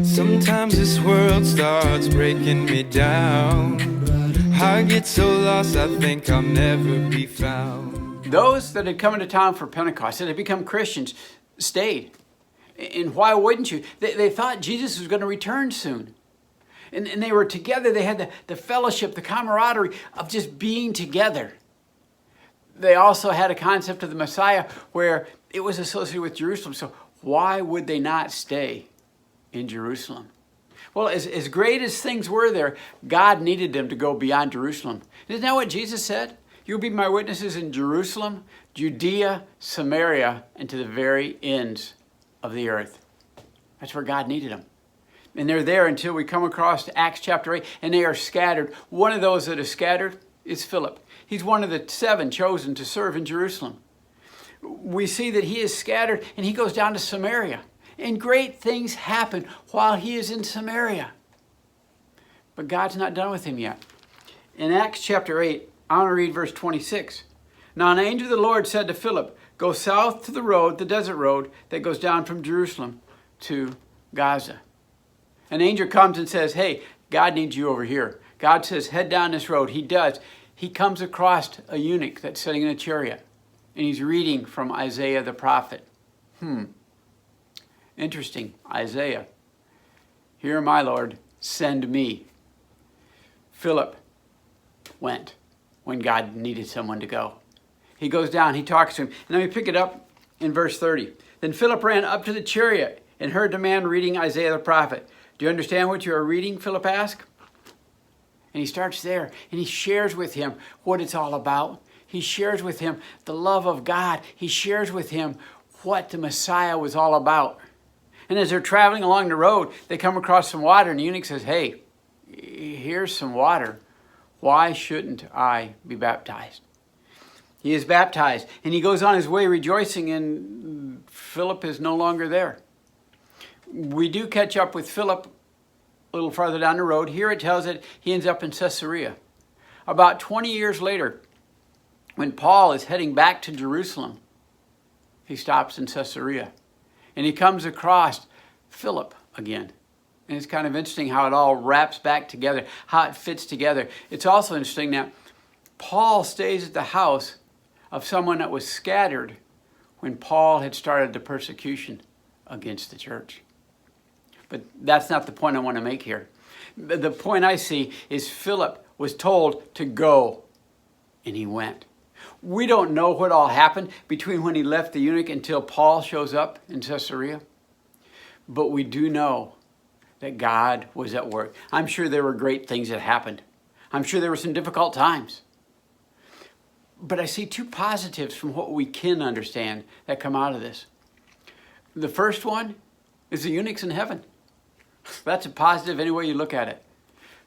Sometimes this world starts breaking me down. I get so lost, I think I'll never be found. Those that had come into town for Pentecost, that had become Christians, stayed. And why wouldn't you? They thought Jesus was going to return soon. And they were together. They had the fellowship, the camaraderie of just being together. They also had a concept of the Messiah where it was associated with Jerusalem. So why would they not stay in Jerusalem? Well, as great as things were there, God needed them to go beyond Jerusalem. Isn't that what Jesus said? You'll be my witnesses in Jerusalem, Judea, Samaria, and to the very ends of the earth. That's where God needed them. And they're there until we come across to Acts chapter 8, and they are scattered. One of those that is scattered is Philip. He's one of the 7 chosen to serve in Jerusalem. We see that he is scattered, and he goes down to Samaria. And great things happen while he is in Samaria. But God's not done with him yet. In Acts chapter 8, I want to read verse 26. Now an angel of the Lord said to Philip, go south to the road, the desert road, that goes down from Jerusalem to Gaza. An angel comes and says, hey, God needs you over here. God says, head down this road. He does. He comes across a eunuch that's sitting in a chariot. And he's reading from Isaiah the prophet. Interesting, Isaiah. Here, my Lord, send me. Philip went when God needed someone to go. He goes down, he talks to him. And let me pick it up in verse 30. Then Philip ran up to the chariot and heard the man reading Isaiah the prophet. Do you understand what you are reading? Philip asked. And he starts there and he shares with him what it's all about. He shares with him the love of God. He shares with him what the Messiah was all about. And as they're traveling along the road, they come across some water, and the eunuch says, hey, here's some water. Why shouldn't I be baptized? He is baptized, and he goes on his way rejoicing, and Philip is no longer there. We do catch up with Philip a little farther down the road. Here it tells that he ends up in Caesarea. About 20 years later, when Paul is heading back to Jerusalem, he stops in Caesarea. And he comes across Philip again. And it's kind of interesting how it all wraps back together, how it fits together. It's also interesting that Paul stays at the house of someone that was scattered when Paul had started the persecution against the church. But that's not the point I want to make here. The point I see is Philip was told to go, and he went. We don't know what all happened between when he left the eunuch until Paul shows up in Caesarea. But we do know that God was at work. I'm sure there were great things that happened. I'm sure there were some difficult times. But I see 2 positives from what we can understand that come out of this. The first one is the eunuch's in heaven. That's a positive any way you look at it.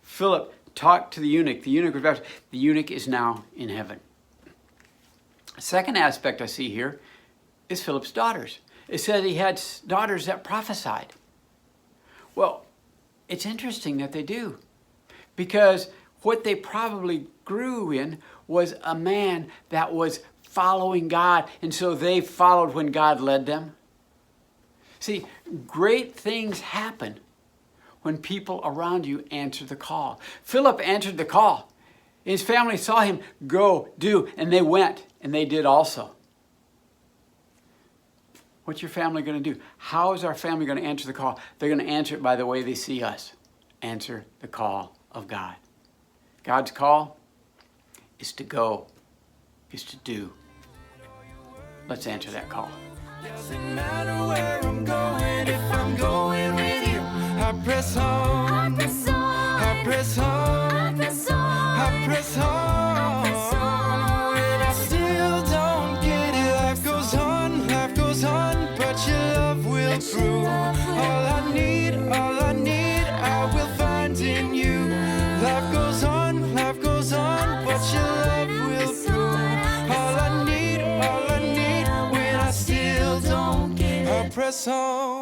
Philip talked to the eunuch. The eunuch was baptized. The eunuch is now in heaven. Second aspect I see here is Philip's daughters. It said he had daughters that prophesied. Well, it's interesting that they do, because what they probably grew in was a man that was following God, and so they followed when God led them. See, great things happen when people around you answer the call. Philip answered the call. His family saw him go, do, and they went, and they did also. What's your family going to do? How is our family going to answer the call? They're going to answer it by the way they see us. Answer the call of God. God's call is to go, is to do. Let's answer that call. Doesn't matter where I'm going, if I'm going with you, I press on, I press on, I press on, I press on, I press on, and I still don't get it. Life goes on, but your love will prove all I need, I will find in you. Life goes on, but your love will prove all I need, when I still don't get it. I press on.